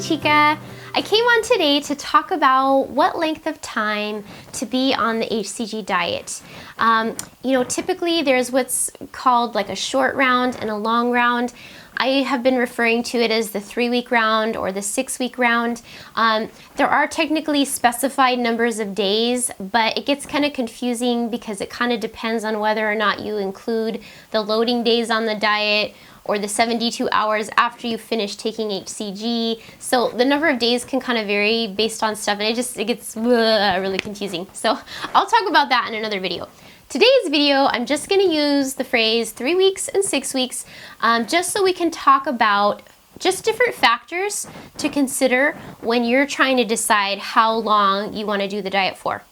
chica. I came on today to talk about what length of time to be on the hCG diet. Typically there's what's called like a short round and a long round. I have been referring to it as the 3-week round or the 6-week round. There are technically specified numbers of days, but it gets kind of confusing because it kind of depends on whether or not you include the loading days on the diet or the 72 hours after you finish taking hCG. So the number of days can kind of vary based on stuff, and it gets really confusing. So I'll talk about that in another video. Today's video, I'm just going to use the phrase 3 weeks and 6 weeks just so we can talk about just different factors to consider when you're trying to decide how long you want to do the diet for.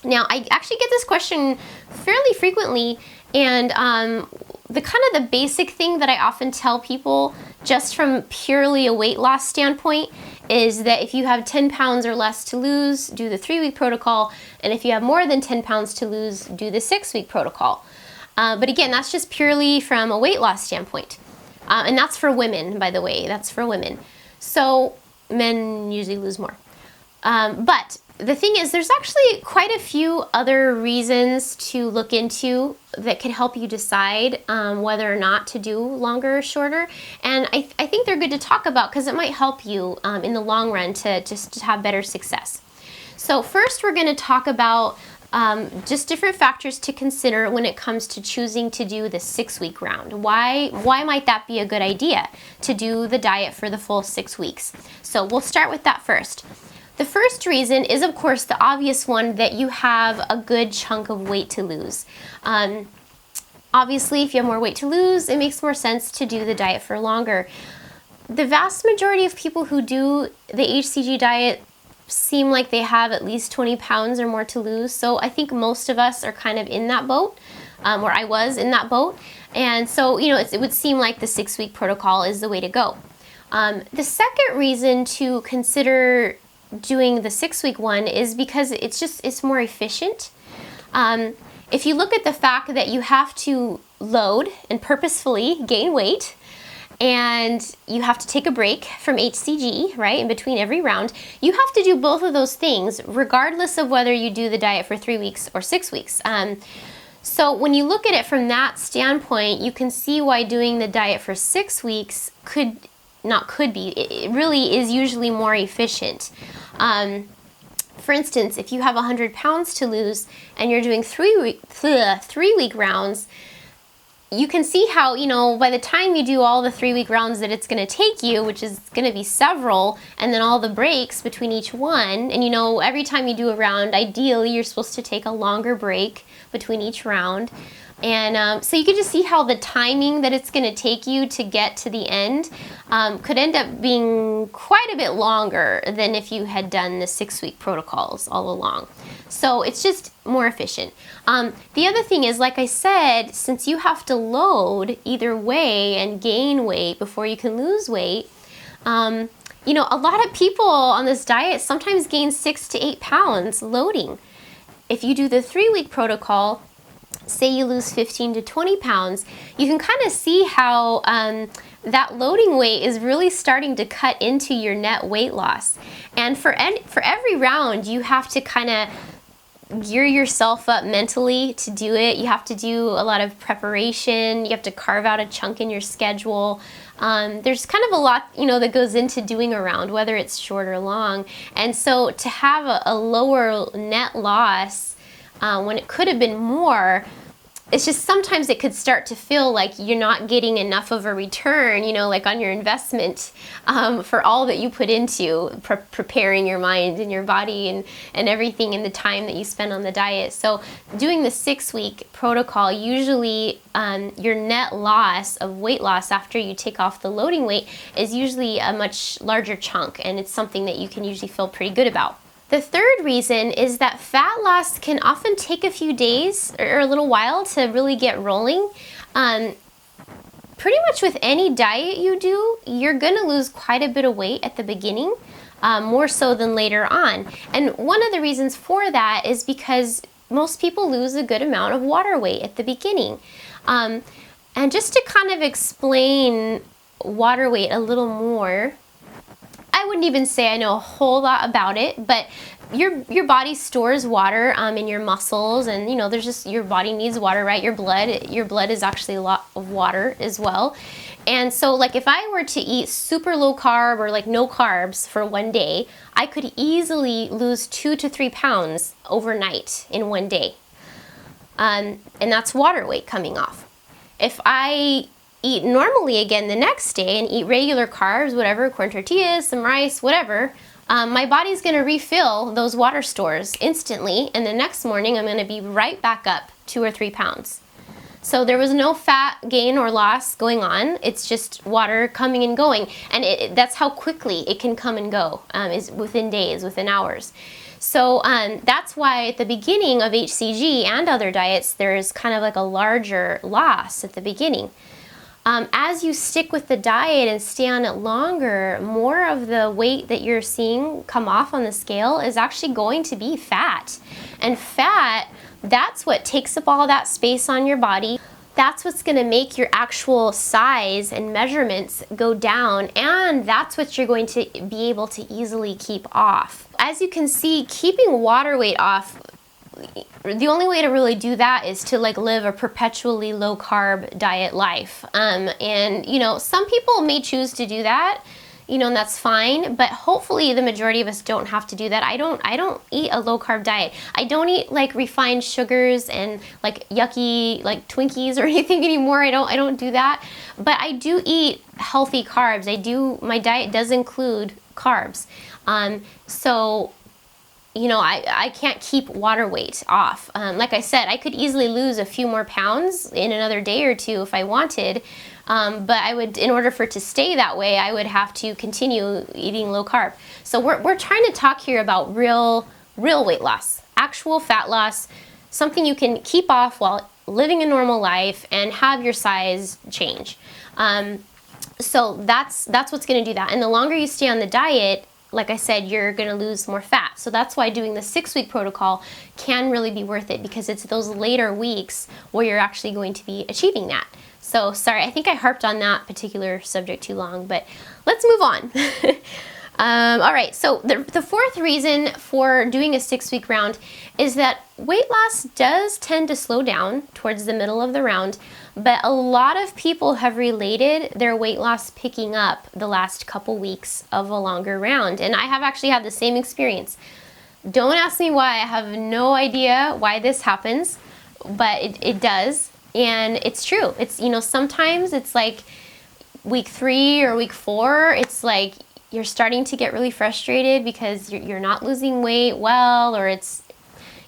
Now, I actually get this question fairly frequently, and the basic thing that I often tell people just from purely a weight loss standpoint is that if you have 10 pounds or less to lose, do the 3-week protocol, and if you have more than 10 pounds to lose, do the 6-week protocol. But again, that's just purely from a weight loss standpoint. And that's for women, by the way, that's for women. So men usually lose more. But the thing is, there's actually quite a few other reasons to look into that can help you decide whether or not to do longer or shorter. And I think they're good to talk about because it might help you in the long run to have better success. So first, we're going to talk about just different factors to consider when it comes to choosing to do the 6-week round. Why might that be a good idea to do the diet for the full 6 weeks? So we'll start with that first. The first reason is, of course, the obvious one, that you have a good chunk of weight to lose. Obviously, if you have more weight to lose, it makes more sense to do the diet for longer. The vast majority of people who do the hCG diet seem like they have at least 20 pounds or more to lose. So I think most of us are kind of in that boat, or I was in that boat. And so, it would seem like the 6-week protocol is the way to go. The second reason to consider doing the 6-week one is because it's more efficient. If you look at the fact that you have to load and purposefully gain weight, and you have to take a break from hCG, right, in between every round, you have to do both of those things regardless of whether you do the diet for 3 weeks or 6 weeks. So when you look at it from that standpoint, you can see why doing the diet for 6 weeks it really is usually more efficient. For instance, if you have 100 pounds to lose and you're doing 3-week rounds, you can see how, by the time you do all the 3-week rounds that it's going to take you, which is going to be several, and then all the breaks between each one, and every time you do a round, ideally you're supposed to take a longer break between each round. And so you can just see how the timing that it's going to take you to get to the end could end up being quite a bit longer than if you had done the 6-week protocols all along. So it's just more efficient. The other thing is, like I said, since you have to load either way and gain weight before you can lose weight, a lot of people on this diet sometimes gain 6 to 8 pounds loading. If you do the 3-week protocol, say you lose 15 to 20 pounds, you can kind of see how that loading weight is really starting to cut into your net weight loss. And for every round, you have to kind of gear yourself up mentally to do it. You have to do a lot of preparation. You have to carve out a chunk in your schedule. There's kind of a lot, that goes into doing a round, whether it's short or long. And so to have a lower net loss when it could have been more, it's just sometimes it could start to feel like you're not getting enough of a return, like on your investment for all that you put into preparing your mind and your body and everything, and the time that you spend on the diet. So doing the 6-week protocol, usually your net loss of weight loss after you take off the loading weight is usually a much larger chunk, and it's something that you can usually feel pretty good about. The third reason is that fat loss can often take a few days or a little while to really get rolling. Pretty much with any diet you do, you're going to lose quite a bit of weight at the beginning, more so than later on. And one of the reasons for that is because most people lose a good amount of water weight at the beginning. And just to kind of explain water weight a little more, I wouldn't even say I know a whole lot about it, but your body stores water in your muscles, and there's just, your body needs water, right? Your blood is actually a lot of water as well. And so like if I were to eat super low carb or like no carbs for one day, I could easily lose 2 to 3 pounds overnight in one day. And that's water weight coming off. If I eat normally again the next day and eat regular carbs, whatever, corn tortillas, some rice, whatever, my body's gonna refill those water stores instantly, and the next morning I'm gonna be right back up 2 or 3 pounds. So there was no fat gain or loss going on. It's just water coming and going. And that's how quickly it can come and go, is within days, within hours. So that's why at the beginning of hCG and other diets, there's kind of like a larger loss at the beginning. As you stick with the diet and stay on it longer, more of the weight that you're seeing come off on the scale is actually going to be fat. And fat, that's what takes up all that space on your body. That's what's gonna make your actual size and measurements go down, and that's what you're going to be able to easily keep off. As you can see, keeping water weight off, the only way to really do that is to like live a perpetually low carb diet life. And some people may choose to do that, and that's fine, but hopefully the majority of us don't have to do that. I don't eat a low carb diet. I don't eat like refined sugars and like yucky like Twinkies or anything anymore. I don't do that. But I do eat healthy carbs. My diet does include carbs. So I can't keep water weight off. Like I said, I could easily lose a few more pounds in another day or two if I wanted. But I would, in order for it to stay that way, I would have to continue eating low carb. So we're trying to talk here about real weight loss, actual fat loss, something you can keep off while living a normal life and have your size change. So that's what's going to do that. And the longer you stay on the diet, like I said, you're going to lose more fat. So that's why doing the 6-week protocol can really be worth it, because it's those later weeks where you're actually going to be achieving that. So sorry, I think I harped on that particular subject too long, but let's move on. All right, so the fourth reason for doing a 6-week round is that weight loss does tend to slow down towards the middle of the round, but a lot of people have related their weight loss picking up the last couple weeks of a longer round, and I have actually had the same experience. Don't ask me why. I have no idea why this happens, but it does. And it's true. It's, sometimes it's like week 3 or week 4, it's like you're starting to get really frustrated because you're not losing weight well, or it's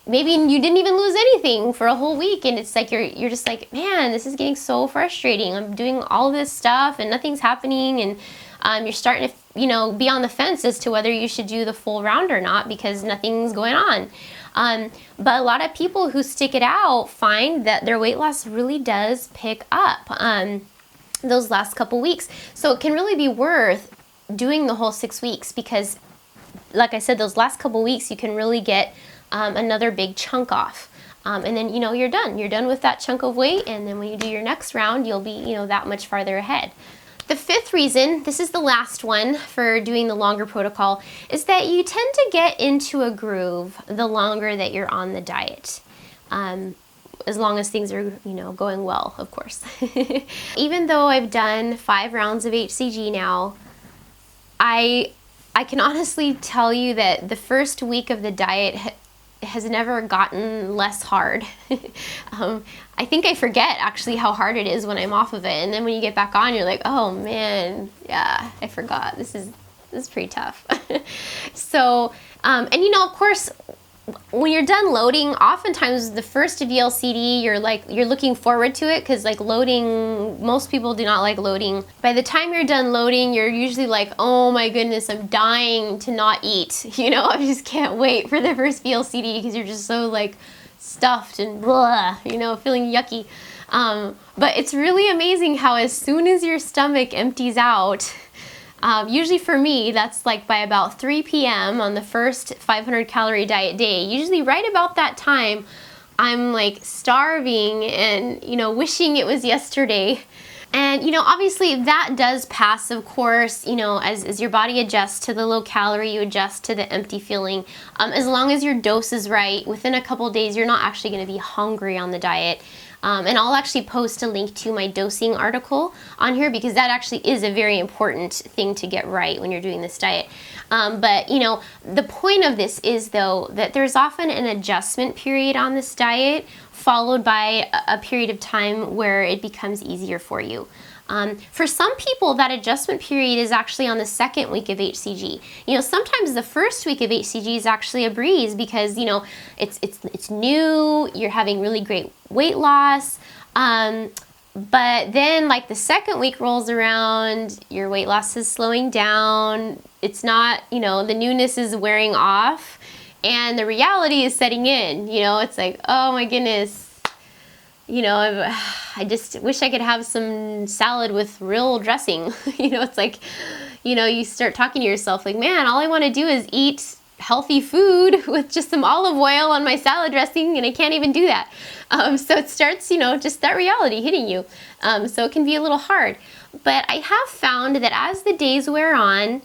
maybe you didn't even lose anything for a whole week, and it's like you're just like, man, this is getting so frustrating. I'm doing all this stuff and nothing's happening, and you're starting to be on the fence as to whether you should do the full round or not because nothing's going on. But a lot of people who stick it out find that their weight loss really does pick up those last couple weeks. So it can really be worth doing the whole 6 weeks, because like I said, those last couple weeks you can really get another big chunk off. And then you're done. You're done with that chunk of weight, and then when you do your next round, you'll be that much farther ahead. The fifth reason, this is the last one for doing the longer protocol, is that you tend to get into a groove the longer that you're on the diet. As long as things are, going well, of course. Even though I've done 5 rounds of hCG now, I can honestly tell you that the first week of the diet has never gotten less hard. I think I forget actually how hard it is when I'm off of it, and then when you get back on, you're like, oh man, yeah, I forgot. This is pretty tough. So, and of course, when you're done loading, oftentimes the first VLCD, you're looking forward to it, because like loading, most people do not like loading. By the time you're done loading, you're usually like, oh my goodness, I'm dying to not eat. I just can't wait for the first VLCD, because you're just so like stuffed and blah, feeling yucky. But it's really amazing how as soon as your stomach empties out, usually for me, that's like by about 3 p.m. on the first 500 calorie diet day. Usually right about that time, I'm like starving and, wishing it was yesterday. And, obviously that does pass, of course, as your body adjusts to the low calorie, you adjust to the empty feeling. As long as your dose is right, within a couple days, you're not actually going to be hungry on the diet. And I'll actually post a link to my dosing article on here, because that actually is a very important thing to get right when you're doing this diet. But the point of this is, though, that there's often an adjustment period on this diet, followed by a period of time where it becomes easier for you. For some people, that adjustment period is actually on the second week of hCG. Sometimes the first week of hCG is actually a breeze, because it's new, you're having really great weight loss. But then, like, the second week rolls around, your weight loss is slowing down. It's not, the newness is wearing off, and the reality is setting in. It's like, oh my goodness, I just wish I could have some salad with real dressing. It's like, you start talking to yourself like, man, all I want to do is eat healthy food with just some olive oil on my salad dressing, and I can't even do that. So it starts, just that reality hitting you. So it can be a little hard. But I have found that as the days wear on,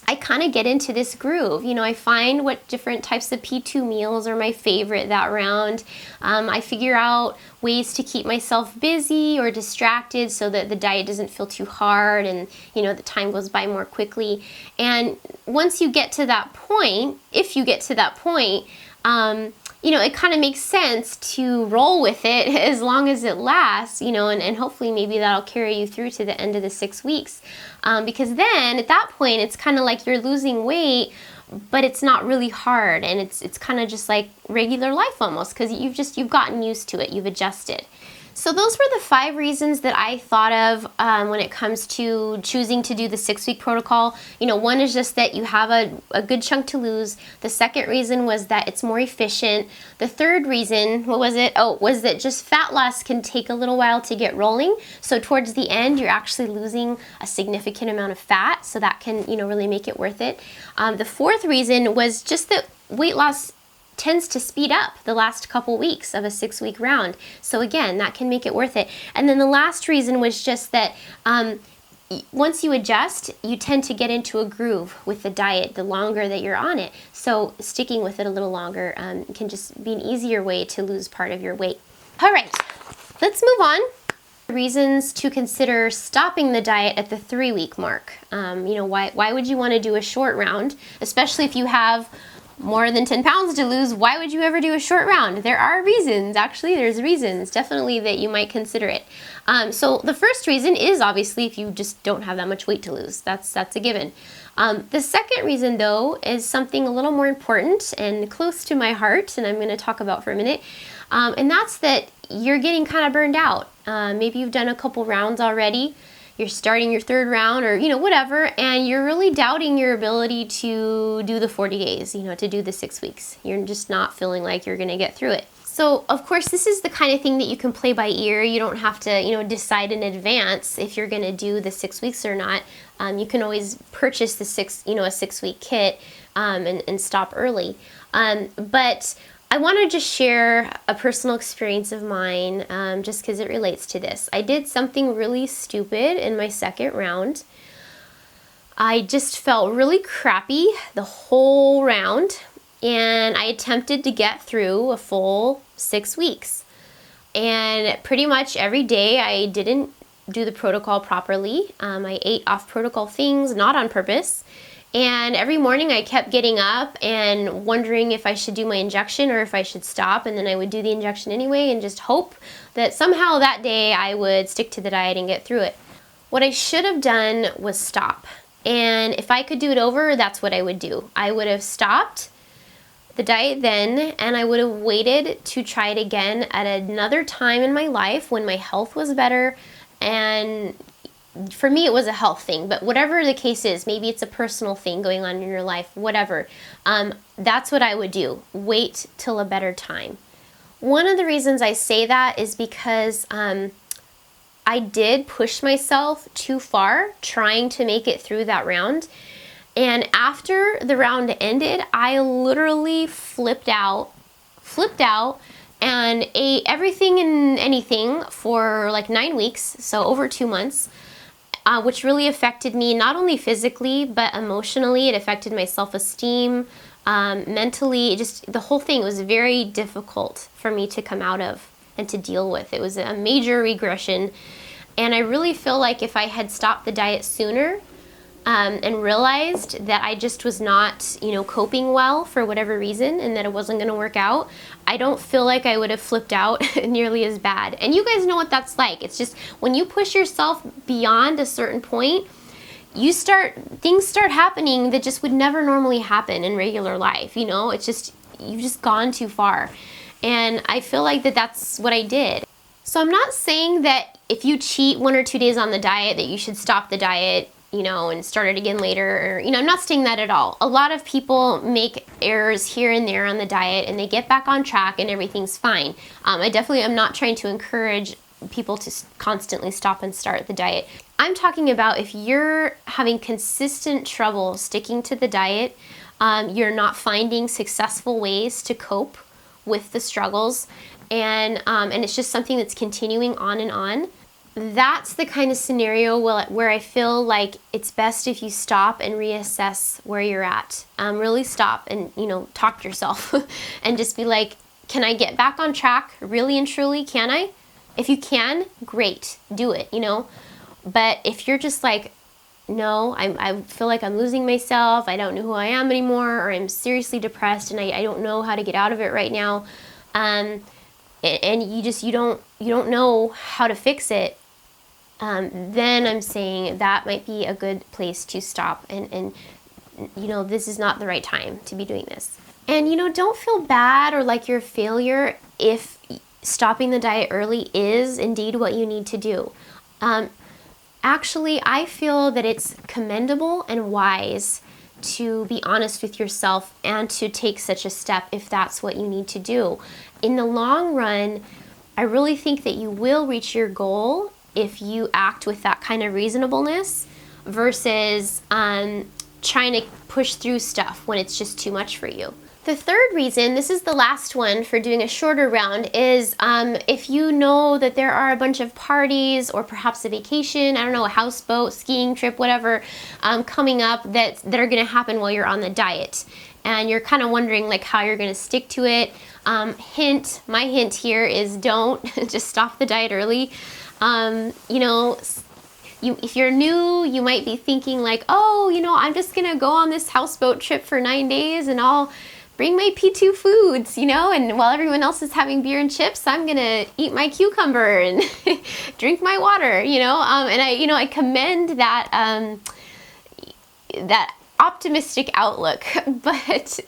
I kind of get into this groove. I find what different types of P2 meals are my favorite that round. I figure out ways to keep myself busy or distracted so that the diet doesn't feel too hard, and the time goes by more quickly. And once you get to that point, if you get to that point, it kind of makes sense to roll with it as long as it lasts, and hopefully maybe that'll carry you through to the end of the 6 weeks. Because then at that point, it's kind of like you're losing weight, but it's not really hard, and it's kind of just like regular life almost, because you've gotten used to it, you've adjusted. So those were the 5 reasons that I thought of when it comes to choosing to do the 6-week protocol. One is just that you have a good chunk to lose. The second reason was that it's more efficient. The third reason, what was it? Oh, was that just fat loss can take a little while to get rolling. So towards the end, you're actually losing a significant amount of fat. So that can, really make it worth it. The fourth reason was just that weight loss tends to speed up the last couple weeks of a 6-week round. So again, that can make it worth it. And then the last reason was just that once you adjust, you tend to get into a groove with the diet the longer that you're on it. So sticking with it a little longer can just be an easier way to lose part of your weight. All right, let's move on. Reasons to consider stopping the diet at the 3-week mark. Why would you want to do a short round, especially if you have more than 10 pounds to lose? Why would you ever do a short round? There are reasons, actually, there's reasons definitely that you might consider it. So the first reason is obviously if you just don't have that much weight to lose. That's a given. The second reason, though, is something a little more important and close to my heart, and I'm going to talk about for a minute. And that's that you're getting kind of burned out. Maybe you've done a couple rounds already. You're starting your 3rd round, or whatever, and you're really doubting your ability to do the 40 days, to do the 6 weeks. You're just not feeling like you're going to get through it. So of course, this is the kind of thing that you can play by ear. You don't have to decide in advance if you're going to do the 6 weeks or not. You can always purchase the a 6-week kit and stop early. But I want to just share a personal experience of mine, just because it relates to this. I did something really stupid in my 2nd round. I just felt really crappy the whole round, and I attempted to get through a full 6 weeks. And pretty much every day I didn't do the protocol properly. I ate off protocol things, not on purpose. And every morning I kept getting up and wondering if I should do my injection or if I should stop, and then I would do the injection anyway and just hope that somehow that day I would stick to the diet and get through it. What I should have done was stop. And if I could do it over, that's what I would do. I would have stopped the diet then, and I would have waited to try it again at another time in my life when my health was better. And for me, it was a health thing, but whatever the case is, maybe it's a personal thing going on in your life, whatever, that's what I would do. Wait till a better time. One of the reasons I say that is because I did push myself too far trying to make it through that round. And after the round ended, I literally flipped out, and ate everything and anything for like 9 weeks, so over 2 months, which really affected me, not only physically, but emotionally. It affected my self-esteem, mentally. The whole thing was very difficult for me to come out of and to deal with. It was a major regression, and I really feel like if I had stopped the diet sooner, and realized that I just was not, coping well for whatever reason, and that it wasn't going to work out, I don't feel like I would have flipped out nearly as bad. And you guys know what that's like. It's just when you push yourself beyond a certain point, things start happening that just would never normally happen in regular life. It's just, you've just gone too far. And I feel like that's what I did. So I'm not saying that if you cheat 1 or 2 days on the diet that you should stop the diet, and start it again later. Or, I'm not saying that at all. A lot of people make errors here and there on the diet, and they get back on track and everything's fine. I definitely am not trying to encourage people to constantly stop and start the diet. I'm talking about if you're having consistent trouble sticking to the diet, you're not finding successful ways to cope with the struggles, and it's just something that's continuing on and on. That's the kind of scenario where I feel like it's best if you stop and reassess where you're at. Really stop and, talk to yourself and just be like, can I get back on track? Really and truly, can I? If you can, great, do it, But if you're just like, no, I feel like I'm losing myself, I don't know who I am anymore, or I'm seriously depressed and I don't know how to get out of it right now, and you don't know how to fix it, then I'm saying that might be a good place to stop, and this is not the right time to be doing this. And don't feel bad or like you're a failure if stopping the diet early is indeed what you need to do. Actually, I feel that it's commendable and wise to be honest with yourself and to take such a step if that's what you need to do. In the long run, I really think that you will reach your goal if you act with that kind of reasonableness versus trying to push through stuff when it's just too much for you. The third reason, this is the last one for doing a shorter round, is if you know that there are a bunch of parties or perhaps a vacation, I don't know, a houseboat, skiing trip, whatever, coming up that are going to happen while you're on the diet. And you're kind of wondering like how you're going to stick to it. My hint here is don't just stop the diet early. If you're new, you might be thinking like, oh, I'm just going to go on this houseboat trip for 9 days and I'll bring my P2 foods, and while everyone else is having beer and chips, I'm going to eat my cucumber and drink my water, and I commend that, that optimistic outlook, but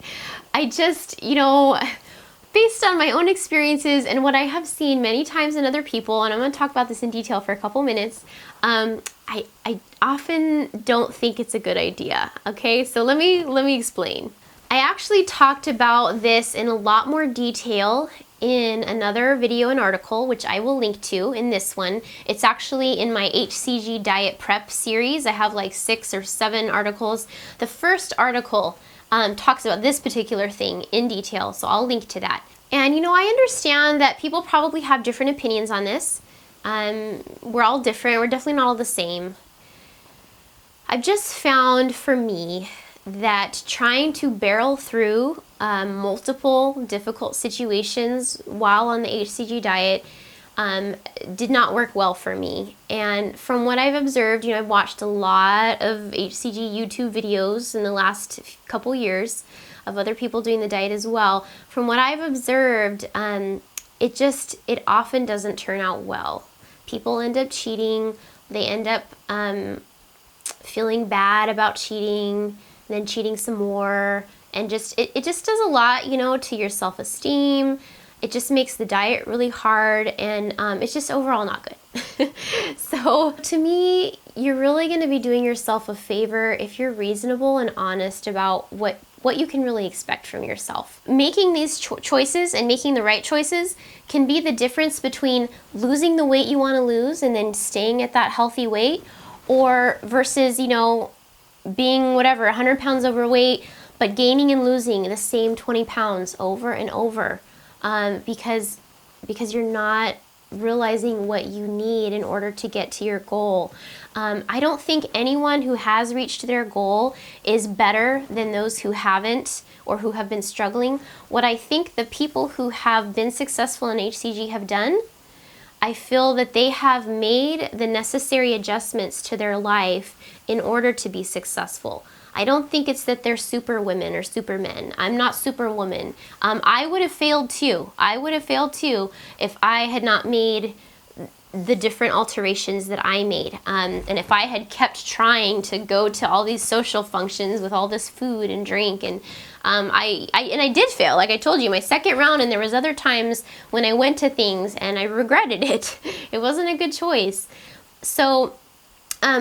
I just, based on my own experiences and what I have seen many times in other people, and I'm going to talk about this in detail for a couple minutes, I often don't think it's a good idea. Okay, so let me explain. I actually talked about this in a lot more detail in another video and article, which I will link to in this one. It's actually in my hCG diet prep series. I have like 6 or 7 articles. The first article talks about this particular thing in detail, so I'll link to that. And I understand that people probably have different opinions on this. We're all different. We're definitely not all the same. I've just found for me that trying to barrel through multiple difficult situations while on the hCG diet did not work well for me. And from what I've observed, I've watched a lot of hCG YouTube videos in the last couple years of other people doing the diet as well. From what I've observed, it often doesn't turn out well. People end up cheating. They end up feeling bad about cheating, then cheating some more, and it just does a lot, to your self-esteem. It just makes the diet really hard, and it's just overall not good. So to me, you're really going to be doing yourself a favor if you're reasonable and honest about what you can really expect from yourself. Making these choices and making the right choices can be the difference between losing the weight you want to lose and then staying at that healthy weight, or versus, being 100 pounds overweight, but gaining and losing the same 20 pounds over and over. Because because you're not realizing what you need in order to get to your goal. I don't think anyone who has reached their goal is better than those who haven't or who have been struggling. What I think the people who have been successful in hCG have done, I feel that they have made the necessary adjustments to their life in order to be successful. I don't think it's that they're super women or super men. I'm not superwoman. I would have failed too. I would have failed too if I had not made the different alterations that I made. And if I had kept trying to go to all these social functions with all this food and drink, and I did fail, like I told you, my second round, and there was other times when I went to things and I regretted it. It wasn't a good choice. So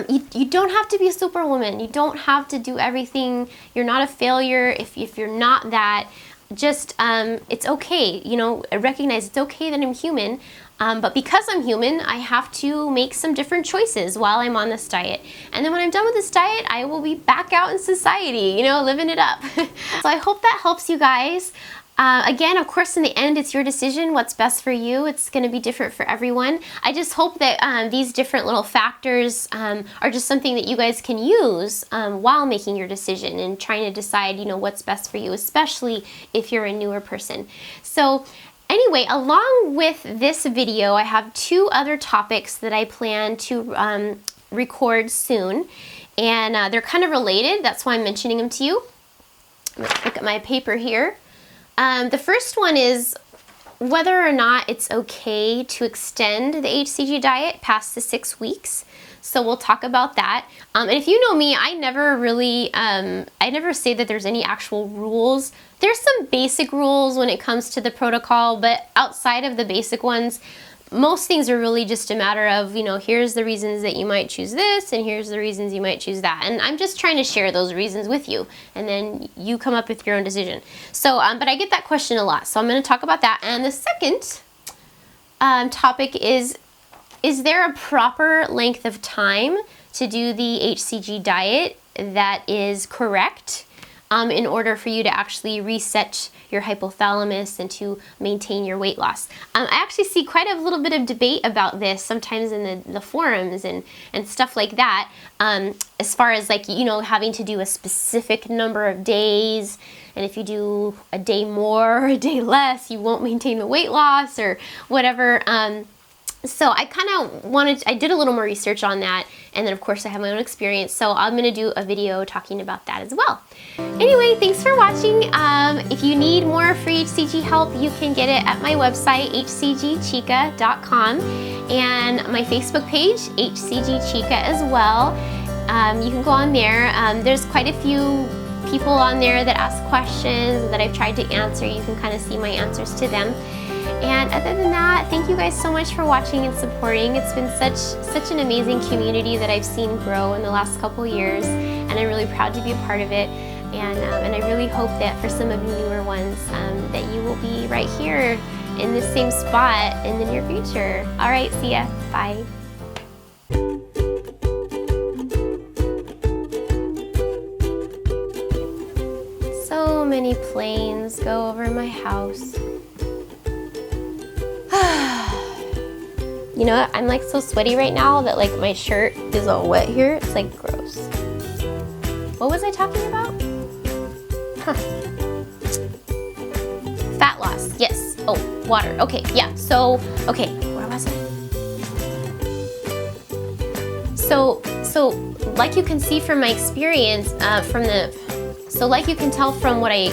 you don't have to be a superwoman. You don't have to do everything. You're not a failure if you're not that. Just, it's okay, you know, I recognize it's okay that I'm human, but because I'm human, I have to make some different choices while I'm on this diet. And then when I'm done with this diet, I will be back out in society, you know, living it up. So I hope that helps you guys. Again, of course, in the end, it's your decision what's best for you. It's going to be different for everyone. I just hope that these different little factors are just something that you guys can use while making your decision and trying to decide, you know, what's best for you, especially if you're a newer person. So anyway, along with this video, I have 2 other topics that I plan to record soon, and they're kind of related. That's why I'm mentioning them to you. Let's look at my paper here. The first one is whether or not it's okay to extend the hCG diet past the 6 weeks. So we'll talk about that. And if you know me, I never really, I never say that there's any actual rules. There's some basic rules when it comes to the protocol, but outside of the basic ones, most things are really just a matter of, you know, here's the reasons that you might choose this, and here's the reasons you might choose that. And I'm just trying to share those reasons with you, and then you come up with your own decision. So, but I get that question a lot, so I'm going to talk about that. And the second topic is there a proper length of time to do the hCG diet that is correct in order for you to actually reset your hypothalamus and to maintain your weight loss? I actually see quite a little bit of debate about this sometimes in the forums and stuff like that, as far as, like, you know, having to do a specific number of days, and if you do a day more or a day less, you won't maintain the weight loss or whatever. So I kind of I did a little more research on that, and then of course I have my own experience, so I'm going to do a video talking about that as well. Anyway, thanks for watching. If you need more free hCG help, you can get it at my website, hcgchica.com, and my Facebook page, hCGchica, as well. You can go on there. There's quite a few people on there that ask questions that I've tried to answer. You can kind of see my answers to them. And other than that, thank you guys so much for watching and supporting. It's been such an amazing community that I've seen grow in the last couple years, and I'm really proud to be a part of it. And I really hope that for some of you newer ones, that you will be right here in the same spot in the near future. All right, see ya. Bye. So many planes go over my house. You know what? I'm like so sweaty right now that like my shirt is all wet here. It's like gross. What was I talking about? Huh. Fat loss. Yes. Oh, water. Okay. Yeah. So, okay. Where was I? So like you can see from my experience, like you can tell from what I,